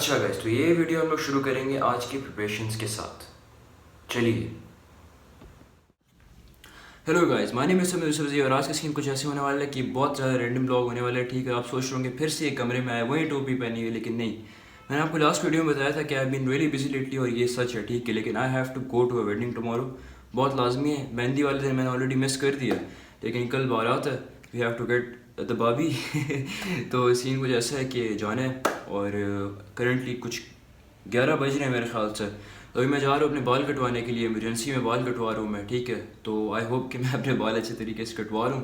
अच्छा गाइस, तो ये वीडियो हम लोग शुरू करेंगे आज के प्रिपरेशंस के साथ। चलिए। Hello guys, my name is Sameer और आज का सीन कुछ ऐसे होने वाला है कि बहुत ज़्यादा रैंडम ब्लॉग होने वाला है। ठीक है, आप सोच रहे होंगे फिर से एक कमरे में आए वही टोपी पहनी हुई, लेकिन नहीं। मैंने आपको लास्ट वीडियो में बताया था कि I been really busy lately और ये सच है। ठीक है, लेकिन I have to go to a wedding tomorrow. बहुत लाजमी है। मेहंदी वाले दिन मैंने ऑलरेडी मिस कर दिया, लेकिन कल बारात है, we have to get the बाबी। तो सीन कुछ ऐसा है कि जाना है और करंटली कुछ 11 बज रहे हैं मेरे ख्याल से। तो अभी मैं जा रहा हूँ अपने बाल कटवाने के लिए, इमरजेंसी में बाल कटवा रहा हूँ मैं। ठीक है, तो आई होप कि मैं अपने बाल अच्छे तरीके से कटवा लूँ,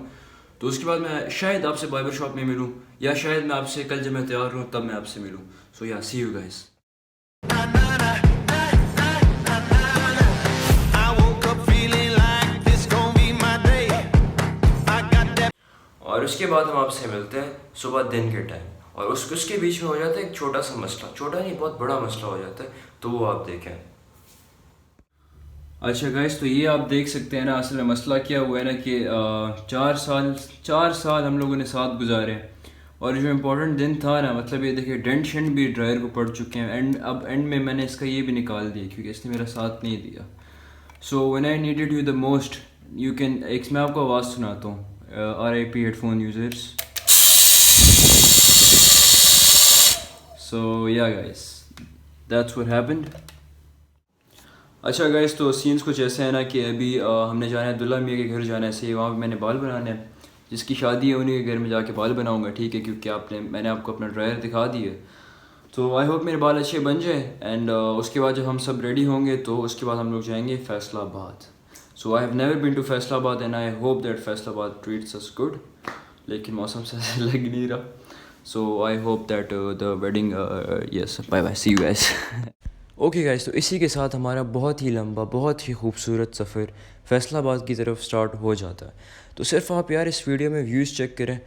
तो उसके बाद मैं शायद आपसे बार्बर शॉप में मिलूँ, या शायद मैं आपसे कल जब मैं तैयार हूँ तब मैं आपसे मिलूँ। सो या सी यू गाइस। और उसके बाद हम आपसे मिलते हैं सुबह दिन के टाइम, और उसके बीच में हो जाता है एक छोटा सा मसला, छोटा नहीं बहुत बड़ा मसला हो जाता है, तो वो आप देखें। अच्छा गाइस, तो ये आप देख सकते हैं ना, असल में मसला क्या हुआ है ना कि 4 साल हम लोगों ने साथ गुजारे हैं, और जो इम्पोर्टेंट दिन था ना, मतलब ये देखिए डेंट शेंट भी ड्रायर को पड़ चुके हैं, एंड अब एंड में मैंने इसका ये भी निकाल दिया क्योंकि इसने मेरा साथ नहीं दिया। So when I needed you the most, you can एक मैं आपको आवाज़ सुनाता हूँ, RIP headphone users. So yeah guys, that's what happened. अच्छा गाइस, तो सीन्स कुछ ऐसे हैं ना कि अभी हमने जाना है दुल्हा मियाँ के घर जाना है, सही वहाँ पे मैंने बाल बनाने हैं। जिसकी शादी है उन्हीं के घर में जाके बाल बनाऊंगा। ठीक है, क्योंकि मैंने आपको अपना ड्रायर दिखा दिया, तो आई होप मेरे बाल अच्छे बन जाए। एंड उसके बाद जब हम सब रेडी होंगे तो उसके बाद हम लोग जाएंगे Faisalabad. So I have never been to Faisalabad and I hope that Faisalabad treats us good, लेकिन मौसम से लग नहीं रहा। So I hope that the wedding, yes, bye bye, see you guys. Okay guys, तो इसी के साथ हमारा बहुत ही लंबा, बहुत ही खूबसूरत सफ़र फैसलाबाद की तरफ स्टार्ट हो जाता है। तो सिर्फ आप यार इस वीडियो में व्यूज़ चेक करें,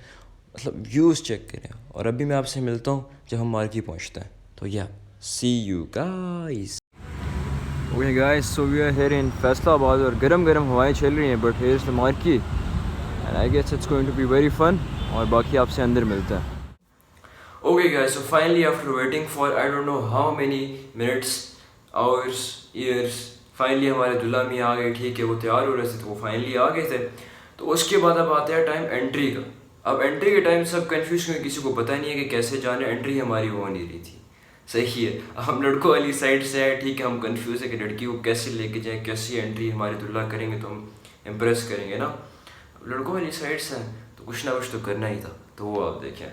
मतलब व्यूज़ चेक करें, और अभी मैं आपसे मिलता हूँ जब हम मार्की पहुँचते हैं। तो yeah see you guys. Okay guys, so we are here in Faisalabad और गरम गरम हवाएं चल रही हैं, but here is the marquee and I guess it's going to be very fun. और बाकी आपसे अंदर मिलते हैं। Okay guys, so finally after waiting for I don't know how many minutes, hours, years, finally हमारे दुल्हा मियाँ आ गए। ठीक है, वो तैयार हो रहे थे तो वो फाइनली आ गए थे। तो उसके बाद अब आता है टाइम एंट्री का। अब एंट्री के टाइम सब कंफ्यूज हुए, किसी को पता नहीं है कि कैसे जाने। एंट्री हमारी हो नहीं रही थी, सही है। हम लड़कों वाली साइड से आए, ठीक है, हम कंफ्यूज है कि लड़की को कैसे लेके जाएँ, कैसी एंट्री हमारे दुल्हा करेंगे तो हम इम्प्रेस करेंगे ना। अब लड़कों वाली साइड से हैं तो कुछ ना कुछ तो करना ही था, तो वो आप देखें।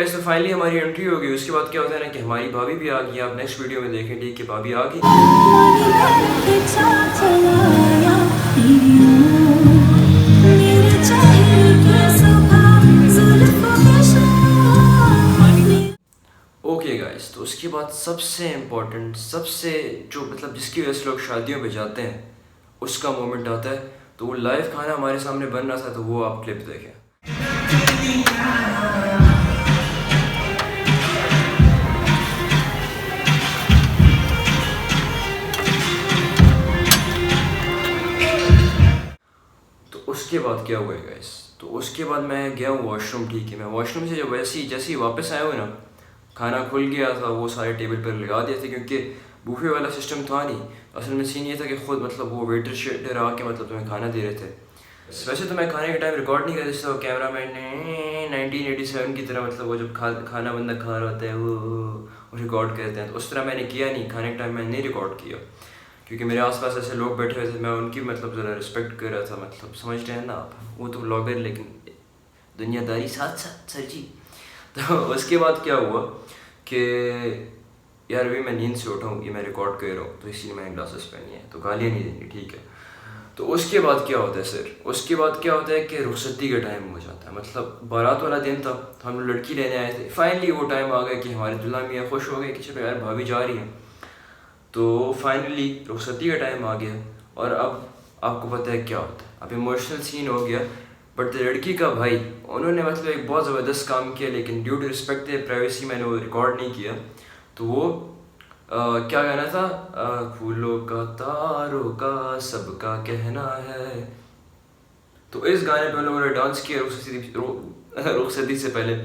तो फाइनली हमारी एंट्री हो गई। उसके बाद क्या होता है ना कि हमारी भाभी भी आ गई। आप नेक्स्ट वीडियो में देखें, ठीक है, भाभी आ गई। ओके गाइस, तो उसके बाद सबसे इम्पोर्टेंट, सबसे जो मतलब जिसकी वजह से लोग शादियों पे जाते हैं, उसका मोमेंट आता है। तो वो लाइव खाना हमारे सामने बन रहा था, तो वो आप क्लिप देखें। उसके बाद क्या हुआ है गाइस, तो उसके बाद मैं गया हूँ वॉशरूम। ठीक है, मैं वॉशरूम से जब जैसे ही वापस आया हुआ ना, खाना खुल गया था, वो सारे टेबल पर लगा दिए थे, क्योंकि बूफे वाला सिस्टम था नहीं। असल में सीन ये था कि खुद मतलब वो वेटर शेटर आके मतलब तुम्हें खाना दे रहे थे। वैसे तो मैं खाने के टाइम रिकॉर्ड नहीं करता, जैसे कैमरा मैन ने 1987 की तरह, मतलब वो जब खाना बंदा खा रहा होता है वो रिकॉर्ड करते हैं, तो उस तरह मैंने किया नहीं। खाने के टाइम मैंने नहीं रिकॉर्ड किया, क्योंकि मेरे आसपास ऐसे लोग बैठे हुए थे, मैं उनकी मतलब ज़रा रिस्पेक्ट कर रहा था, मतलब समझ रहे हैं ना आप, वो तो ब्लॉगर लेकिन दुनियादारी साथ साथ सर जी। तो उसके बाद क्या हुआ कि यार अभी मैं नींद से उठा हूँ, ये मैं रिकॉर्ड कर रहा हूँ, तो इसलिए मैंने ग्लासेस पहनी है, तो गालियाँ नहीं देंगी, ठीक है। तो उसके बाद क्या होता है सर, उसके बाद क्या होता है कि रुखसती का टाइम हो जाता है, मतलब बारात वाला दिन था, तो हम लड़की लेने आए थे। फाइनली वो टाइम आ गया कि हमारे दुल्हा मियाँ खुश हो गए कि चलो यार भाभी जा रही हैं, तो फाइनली रुखसती का टाइम आ गया। और अब आपको पता है क्या होता है, अब इमोशनल सीन हो गया। बट लड़की का भाई, उन्होंने मतलब एक बहुत ज़बरदस्त काम किया, लेकिन ड्यू टू रिस्पेक्ट प्राइवेसी मैंने वो रिकॉर्ड नहीं किया। तो वो क्या कहना था, फूलों का तारों का सबका कहना है। तो इस गाने पे हम लोगों ने डांस किया रुखसती से पहले।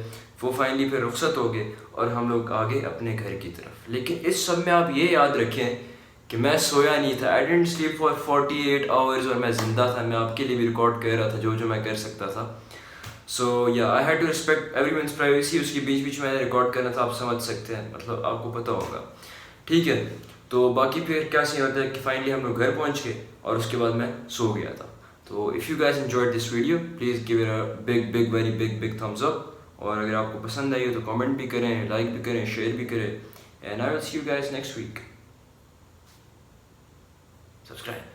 वो फाइनली फिर रुखसत हो गए और हम लोग आ गए अपने घर की तरफ। लेकिन इस सब में आप ये याद रखें कि मैं सोया नहीं था, आई डेंट स्लीप फॉर 48 आवर्स, और मैं ज़िंदा था, मैं आपके लिए भी रिकॉर्ड कर रहा था जो जो मैं कर सकता था। So yeah I had to respect everyone's privacy. उसके बीच बीच में रिकॉर्ड करना था, आप समझ सकते हैं, मतलब आपको पता होगा, ठीक है। तो बाकी फिर क्या सीन होता है कि फाइनली हम लोग घर पहुँच गए और उसके बाद मैं सो गया था। तो if you guys enjoyed this video, please give it a big big very big big thumbs up. और अगर आपको पसंद आई हो तो कमेंट भी करें, लाइक भी करें, शेयर भी करें। And I will see you guys next week. Subscribe.